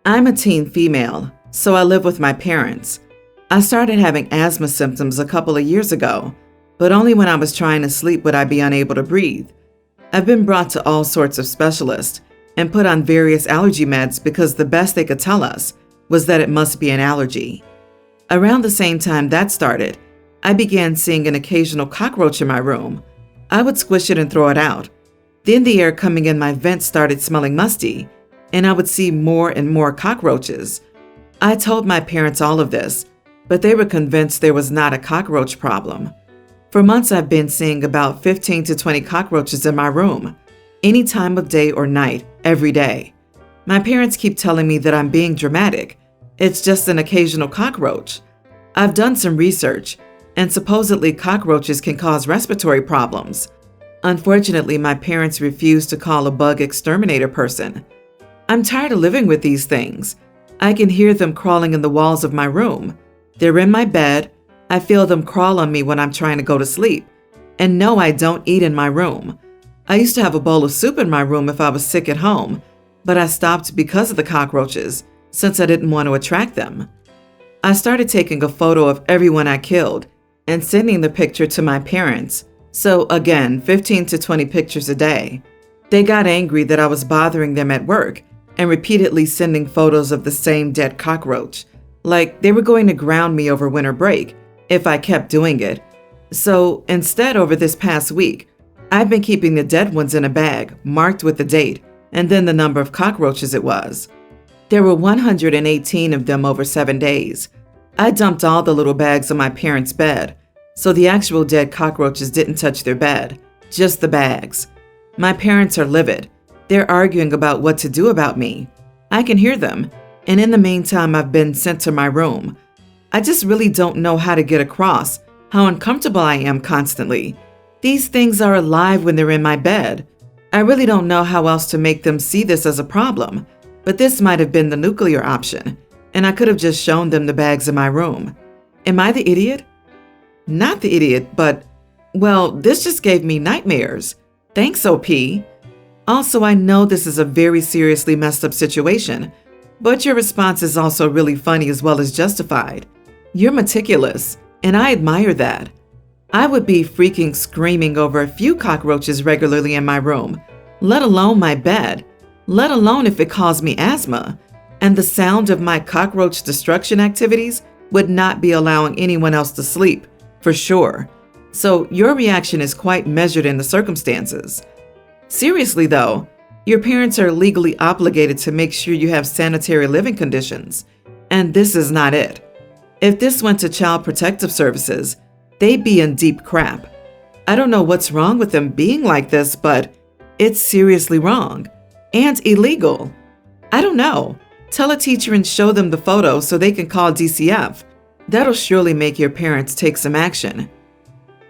I'm a teen female, so I live with my parents. I started having asthma symptoms a couple of years ago, but only when I was trying to sleep would I be unable to breathe. I've been brought to all sorts of specialists and put on various allergy meds because the best they could tell us was that it must be an allergy. Around the same time that started, I began seeing an occasional cockroach in my room. I would squish it and throw it out. Then the air coming in my vents started smelling musty, and I would see more and more cockroaches. I told my parents all of this, but they were convinced there was not a cockroach problem. For months, I've been seeing about 15 to 20 cockroaches in my room, any time of day or night, every day. My parents keep telling me that I'm being dramatic. It's just an occasional cockroach. I've done some research, and supposedly cockroaches can cause respiratory problems. Unfortunately, my parents refuse to call a bug exterminator person. I'm tired of living with these things. I can hear them crawling in the walls of my room. They're in my bed. I feel them crawl on me when I'm trying to go to sleep. And no, I don't eat in my room. I used to have a bowl of soup in my room if I was sick at home, but I stopped because of the cockroaches, since I didn't want to attract them. I started taking a photo of everyone I killed and sending the picture to my parents. So again, 15 to 20 pictures a day. They got angry that I was bothering them at work and repeatedly sending photos of the same dead cockroach, like they were going to ground me over winter break if I kept doing it. So instead, over this past week, I've been keeping the dead ones in a bag marked with the date and then the number of cockroaches it was. There were 118 of them over 7 days. I dumped all the little bags on my parents' bed, so the actual dead cockroaches didn't touch their bed, just the bags. My parents are livid. They're arguing about what to do about me. I can hear them, and in the meantime, I've been sent to my room. I just really don't know how to get across how uncomfortable I am constantly. These things are alive when they're in my bed. I really don't know how else to make them see this as a problem, but this might have been the nuclear option, and I could have just shown them the bags in my room. Am I the idiot? Not the idiot, but, well, this just gave me nightmares. Thanks, OP. Also, I know this is a very seriously messed up situation, but your response is also really funny as well as justified. You're meticulous, and I admire that. I would be freaking screaming over a few cockroaches regularly in my room, let alone my bed, let alone if it caused me asthma. And the sound of my cockroach destruction activities would not be allowing anyone else to sleep, for sure. So your reaction is quite measured in the circumstances. Seriously though, your parents are legally obligated to make sure you have sanitary living conditions, and this is not it. If this went to Child Protective Services, they'd be in deep crap. I don't know what's wrong with them being like this, but it's seriously wrong and illegal. I don't know. Tell a teacher and show them the photo so they can call DCF. That'll surely make your parents take some action.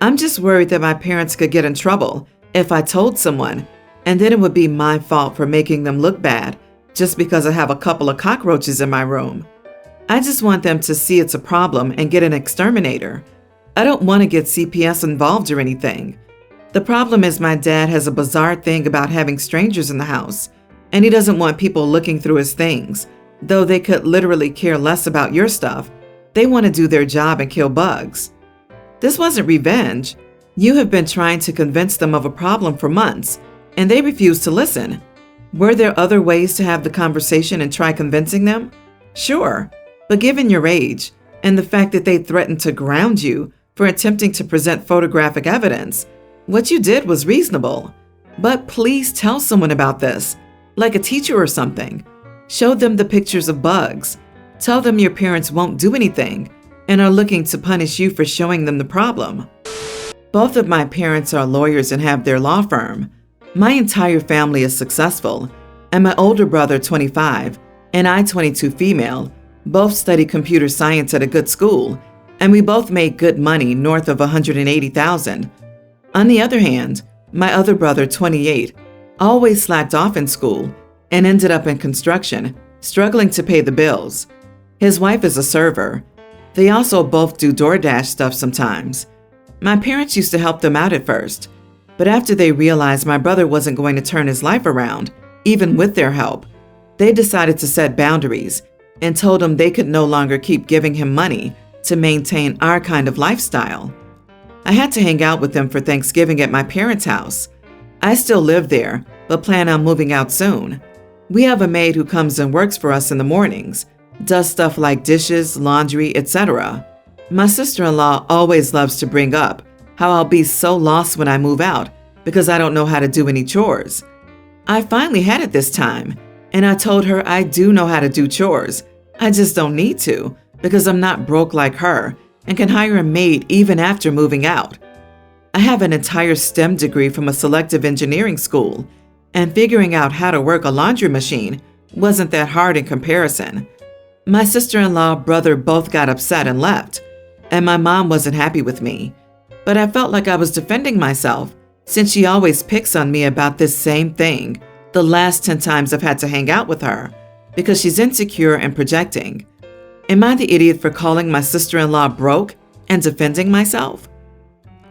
I'm just worried that my parents could get in trouble if I told someone, and then it would be my fault for making them look bad just because I have a couple of cockroaches in my room. I just want them to see it's a problem and get an exterminator. I don't want to get CPS involved or anything. The problem is my dad has a bizarre thing about having strangers in the house, and he doesn't want people looking through his things, though they could literally care less about your stuff. They want to do their job and kill bugs. This wasn't revenge. You have been trying to convince them of a problem for months, and they refuse to listen. Were there other ways to have the conversation and try convincing them? Sure, but given your age and the fact that they threatened to ground you for attempting to present photographic evidence, what you did was reasonable. But please tell someone about this, like a teacher or something. Show them the pictures of bugs. Tell them your parents won't do anything and are looking to punish you for showing them the problem. Both of my parents are lawyers and have their law firm. My entire family is successful, and my older brother, 25, and I, 22 female, both study computer science at a good school, and we both made good money north of $180,000. On the other hand, my other brother, 28, always slacked off in school and ended up in construction, struggling to pay the bills. His wife is a server. They also both do DoorDash stuff sometimes. My parents used to help them out at first, but after they realized my brother wasn't going to turn his life around, even with their help, They decided to set boundaries and told him they could no longer keep giving him money to maintain our kind of lifestyle. I had to hang out with them for Thanksgiving at my parents' house. I still live there, but plan on moving out soon. We have a maid who comes and works for us in the mornings, does stuff like dishes, laundry, etc. My sister-in-law always loves to bring up how I'll be so lost when I move out because I don't know how to do any chores. I finally had it this time, and I told her I do know how to do chores. I just don't need to because I'm not broke like her and can hire a maid even after moving out. I have an entire STEM degree from a selective engineering school, and figuring out how to work a laundry machine wasn't that hard in comparison. My sister-in-law brother both got upset and left, and my mom wasn't happy with me. But I felt like I was defending myself since she always picks on me about this same thing the last 10 times I've had to hang out with her because she's insecure and projecting. Am I the idiot for calling my sister-in-law broke and defending myself?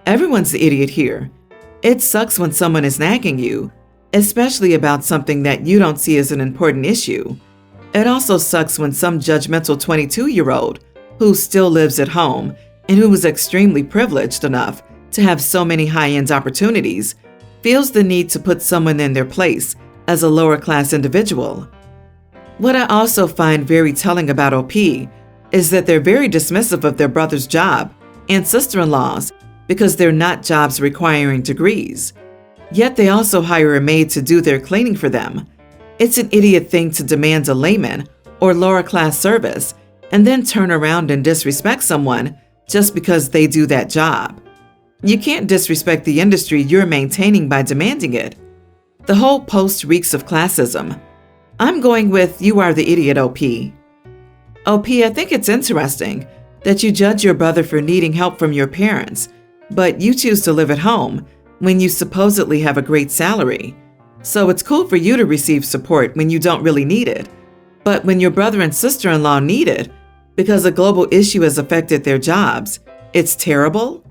Everyone's the idiot here. It sucks when someone is nagging you, especially about something that you don't see as an important issue. It also sucks when some judgmental 22-year-old who still lives at home and who was extremely privileged enough to have so many high-end opportunities feels the need to put someone in their place as a lower-class individual. What I also find very telling about OP is that they're very dismissive of their brother's job and sister-in-law's because they're not jobs requiring degrees. Yet they also hire a maid to do their cleaning for them. It's an idiot thing to demand a layman or lower-class service and then turn around and disrespect someone just because they do that job. You can't disrespect the industry you're maintaining by demanding it. The whole post reeks of classism. I'm going with you are the idiot, OP. OP, I think it's interesting that you judge your brother for needing help from your parents, but you choose to live at home when you supposedly have a great salary. So it's cool for you to receive support when you don't really need it. But when your brother and sister-in-law need it because a global issue has affected their jobs, it's terrible?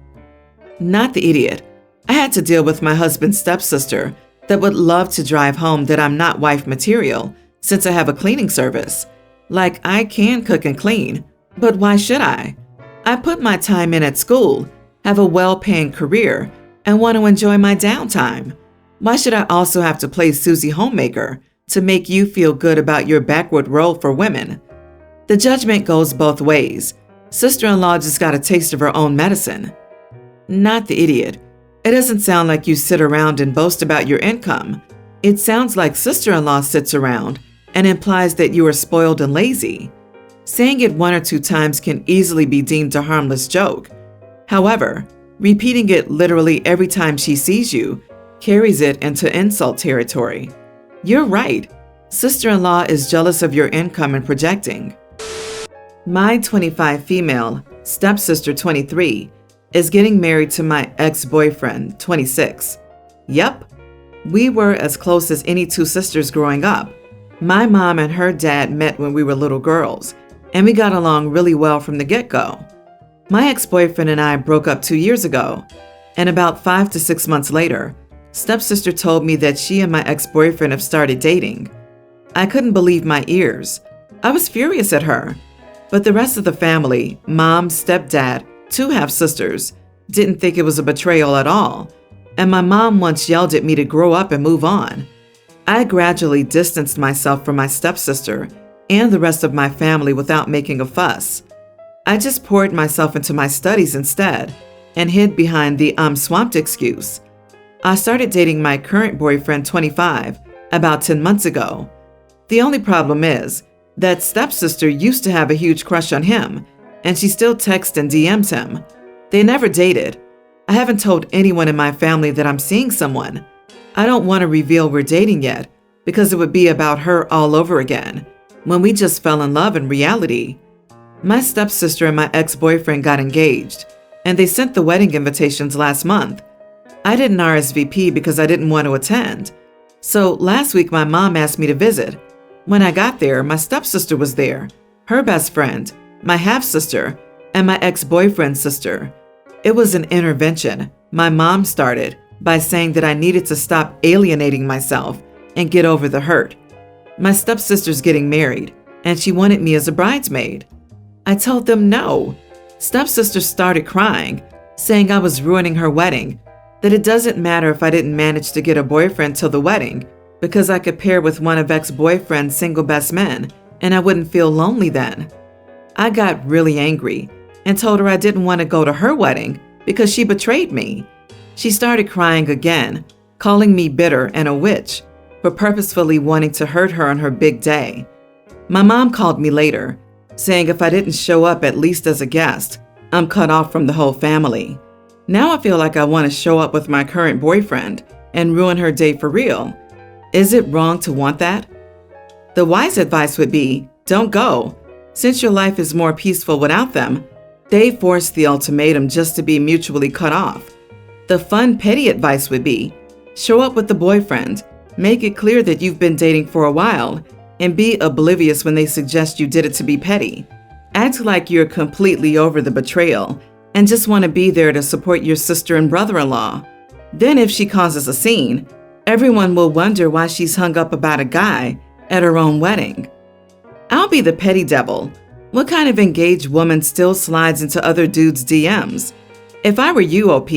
Not the idiot. I had to deal with my husband's stepsister that would love to drive home that I'm not wife material since I have a cleaning service. Like, I can cook and clean, but why should I? I put my time in at school, have a well-paying career, and want to enjoy my downtime. Why should I also have to play Susie Homemaker to make you feel good about your backward role for women? The judgment goes both ways. Sister-in-law just got a taste of her own medicine. Not the idiot. It doesn't sound like you sit around and boast about your income. It sounds like sister-in-law sits around and implies that you are spoiled and lazy. Saying it 1 or 2 times can easily be deemed a harmless joke. However, repeating it literally every time she sees you carries it into insult territory. You're right. Sister-in-law is jealous of your income and projecting. My 25 female, stepsister 23, is getting married to my ex-boyfriend, 26. Yep, we were as close as any 2 sisters growing up. My mom and her dad met when we were little girls, and we got along really well from the get-go. My ex-boyfriend and I broke up 2 years ago, and about 5 to 6 months later, stepsister told me that she and my ex-boyfriend have started dating. I couldn't believe my ears. I was furious at her, but the rest of the family, mom, stepdad, 2 half-sisters, didn't think it was a betrayal at all, and my mom once yelled at me to grow up and move on. I gradually distanced myself from my stepsister and the rest of my family without making a fuss. I just poured myself into my studies instead and hid behind the "I'm swamped" excuse. I started dating my current boyfriend, 25, about 10 months ago. The only problem is that stepsister used to have a huge crush on him, and she still texts and DMs him. They never dated. I haven't told anyone in my family that I'm seeing someone. I don't want to reveal we're dating yet because it would be about her all over again, when we just fell in love in reality. My stepsister and my ex-boyfriend got engaged, and they sent the wedding invitations last month. I didn't RSVP because I didn't want to attend. So last week my mom asked me to visit. When I got there, my stepsister was there, her best friend, my half-sister, and my ex-boyfriend's sister. It was an intervention my mom started by saying that I needed to stop alienating myself and get over the hurt. My stepsister's getting married, and she wanted me as a bridesmaid. I told them no. Stepsister started crying, saying I was ruining her wedding, that it doesn't matter if I didn't manage to get a boyfriend till the wedding, because I could pair with one of ex-boyfriend's single best men, and I wouldn't feel lonely then. I got really angry and told her I didn't want to go to her wedding because she betrayed me. She started crying again, calling me bitter and a witch for purposefully wanting to hurt her on her big day. My mom called me later, saying if I didn't show up at least as a guest, I'm cut off from the whole family. Now I feel like I want to show up with my current boyfriend and ruin her day for real. Is it wrong to want that? The wise advice would be, don't go. Since your life is more peaceful without them, they forced the ultimatum just to be mutually cut off. The fun, petty advice would be, show up with the boyfriend, make it clear that you've been dating for a while, and be oblivious when they suggest you did it to be petty. Act like you're completely over the betrayal and just want to be there to support your sister and brother-in-law. Then if she causes a scene, everyone will wonder why she's hung up about a guy at her own wedding. I'll be the petty devil. What kind of engaged woman still slides into other dudes' DMs? If I were you, OP,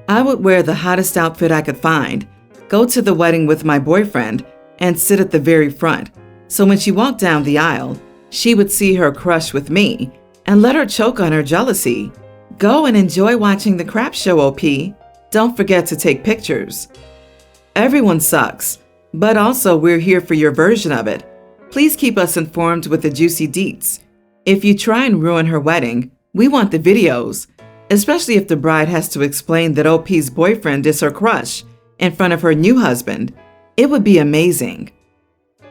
I would wear the hottest outfit I could find, go to the wedding with my boyfriend, and sit at the very front. So when she walked down the aisle, she would see her crush with me and let her choke on her jealousy. Go and enjoy watching the crap show, OP. Don't forget to take pictures. Everyone sucks, but also we're here for your version of it. Please keep us informed with the juicy deets. If you try and ruin her wedding, we want the videos, especially if the bride has to explain that OP's boyfriend is her crush in front of her new husband. It would be amazing.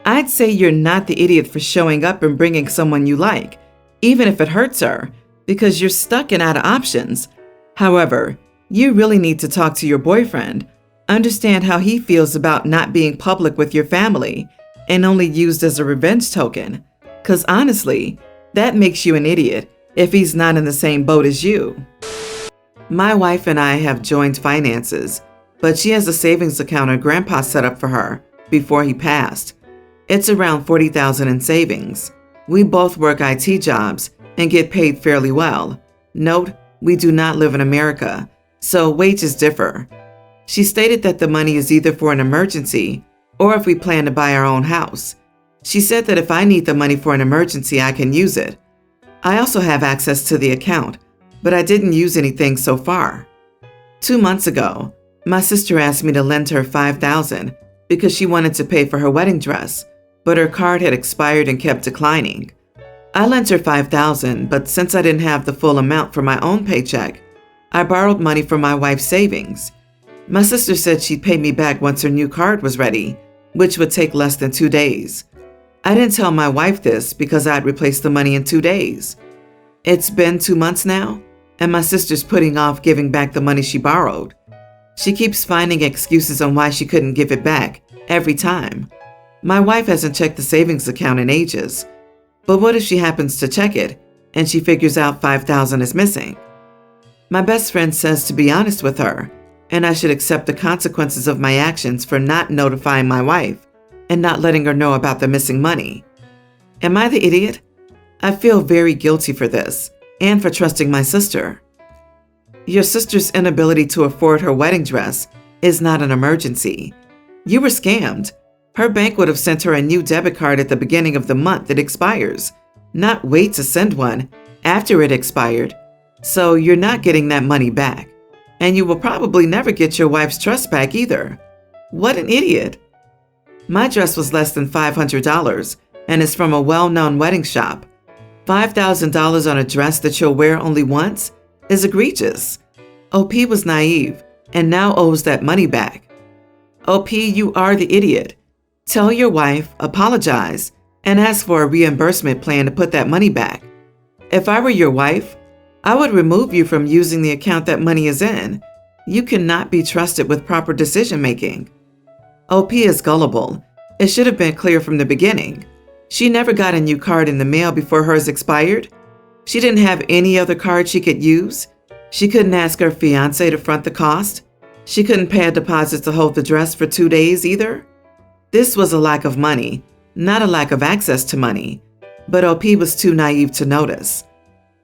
I'd say you're not the idiot for showing up and bringing someone you like, even if it hurts her, because you're stuck and out of options. However, you really need to talk to your boyfriend, understand how he feels about not being public with your family and only used as a revenge token. Because honestly, that makes you an idiot if he's not in the same boat as you. My wife and I have joined finances, but she has a savings account her grandpa set up for her before he passed. It's around $40,000 in savings. We both work IT jobs and get paid fairly well. Note, we do not live in America, so wages differ. She stated that the money is either for an emergency or if we plan to buy our own house. She said that if I need the money for an emergency, I can use it. I also have access to the account, but I didn't use anything so far. 2 months ago, my sister asked me to lend her $5,000 because she wanted to pay for her wedding dress, but her card had expired and kept declining. I lent her $5,000, but since I didn't have the full amount for my own paycheck, I borrowed money from my wife's savings. My sister said she'd pay me back once her new card was ready, which would take less than 2 days. I didn't tell my wife this because I'd replaced the money in 2 days. It's been 2 months now, and my sister's putting off giving back the money she borrowed. She keeps finding excuses on why she couldn't give it back every time. My wife hasn't checked the savings account in ages, but what if she happens to check it and she figures out $5,000 is missing? My best friend says to be honest with her, and I should accept the consequences of my actions for not notifying my wife and not letting her know about the missing money. Am I the idiot? I feel very guilty for this and for trusting my sister. Your sister's inability to afford her wedding dress is not an emergency. You were scammed. Her bank would have sent her a new debit card at the beginning of the month that expires, not wait to send one after it expired. So you're not getting that money back, and you will probably never get your wife's trust back either. What an idiot. My dress was less than $500 and is from a well-known wedding shop. $5,000 on a dress that you'll wear only once is egregious. OP was naive and now owes that money back. OP, you are the idiot. Tell your wife, apologize, and ask for a reimbursement plan to put that money back. If I were your wife, I would remove you from using the account that money is in. You cannot be trusted with proper decision making. OP is gullible. It should have been clear from the beginning. She never got a new card in the mail before hers expired. She didn't have any other card she could use. She couldn't ask her fiancé to front the cost. She couldn't pay a deposit to hold the dress for 2 days either. This was a lack of money, not a lack of access to money. But OP was too naive to notice.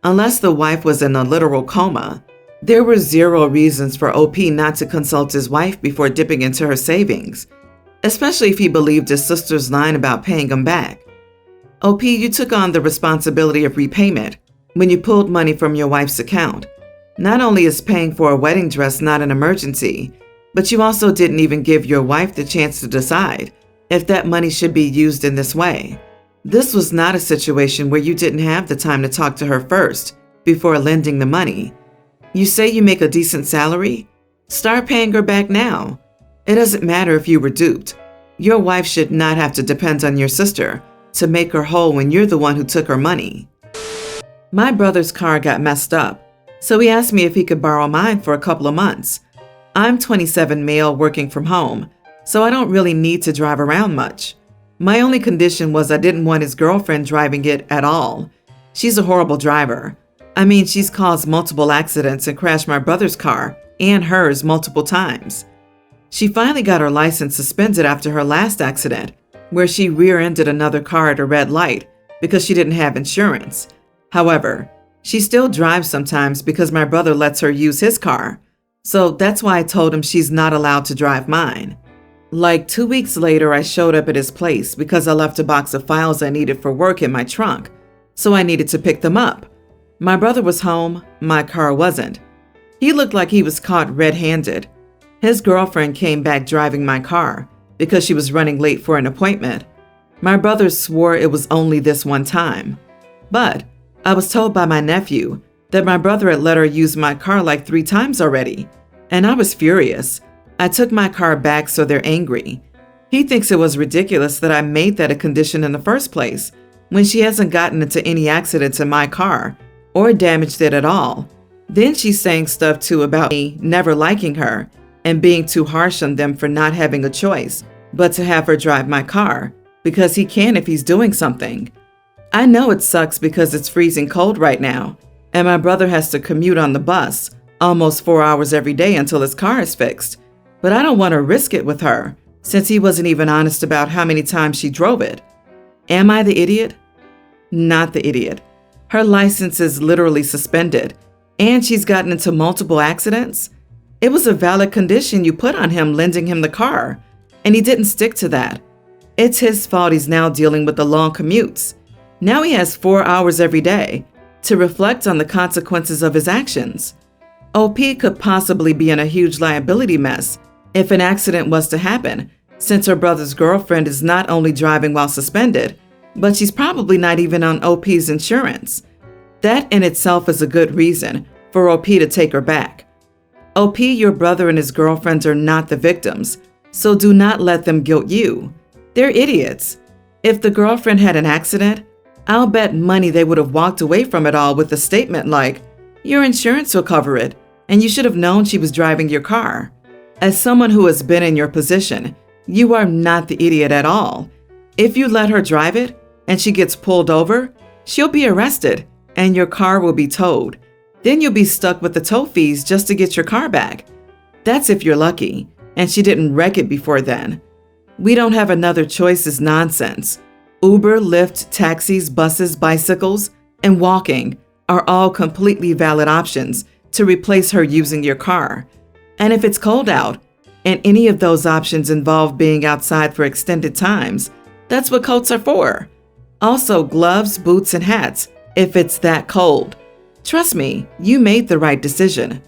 Unless the wife was in a literal coma, there were zero reasons for OP not to consult his wife before dipping into her savings, especially if he believed his sister's line about paying him back. OP, you took on the responsibility of repayment when you pulled money from your wife's account. Not only is paying for a wedding dress not an emergency, but you also didn't even give your wife the chance to decide if that money should be used in this way. This was not a situation where you didn't have the time to talk to her first before lending the money. You say you make a decent salary? Start paying her back now. It doesn't matter if you were duped. Your wife should not have to depend on your sister to make her whole when you're the one who took her money. My brother's car got messed up, so he asked me if he could borrow mine for a couple of months. I'm 27 male working from home, so I don't really need to drive around much. My only condition was I didn't want his girlfriend driving it at all. She's a horrible driver. I mean, she's caused multiple accidents and crashed my brother's car and hers multiple times. She finally got her license suspended after her last accident, where she rear-ended another car at a red light because she didn't have insurance. However, she still drives sometimes because my brother lets her use his car. So that's why I told him she's not allowed to drive mine. Like 2 weeks later, I showed up at his place because I left a box of files I needed for work in my trunk, so I needed to pick them up. My brother was home, my car wasn't. He looked like he was caught red-handed. His girlfriend came back driving my car because she was running late for an appointment. My brother swore it was only this one time. But I was told by my nephew that my brother had let her use my car like 3 times already, and I was furious. I took my car back, so they're angry. He thinks it was ridiculous that I made that a condition in the first place when she hasn't gotten into any accidents in my car or damaged it at all. Then she's saying stuff too about me never liking her and being too harsh on them for not having a choice but to have her drive my car because he can if he's doing something. I know it sucks because it's freezing cold right now and my brother has to commute on the bus almost 4 hours every day until his car is fixed. But I don't want to risk it with her, since he wasn't even honest about how many times she drove it. Am I the idiot? Not the idiot. Her license is literally suspended, and she's gotten into multiple accidents. It was a valid condition you put on him lending him the car, and he didn't stick to that. It's his fault he's now dealing with the long commutes. Now he has 4 hours every day to reflect on the consequences of his actions. OP could possibly be in a huge liability mess if an accident was to happen, since her brother's girlfriend is not only driving while suspended, but she's probably not even on OP's insurance. That in itself is a good reason for OP to take her back. OP, your brother and his girlfriends are not the victims, so do not let them guilt you. They're idiots. If the girlfriend had an accident, I'll bet money they would have walked away from it all with a statement like, "Your insurance will cover it, and you should have known she was driving your car." As someone who has been in your position, you are not the idiot at all. If you let her drive it and she gets pulled over, she'll be arrested and your car will be towed. Then you'll be stuck with the tow fees just to get your car back. That's if you're lucky and she didn't wreck it before then. "We don't have another choice" is nonsense. Uber, Lyft, taxis, buses, bicycles, and walking are all completely valid options to replace her using your car. And if it's cold out, and any of those options involve being outside for extended times, that's what coats are for. Also, gloves, boots, and hats if it's that cold. Trust me, you made the right decision.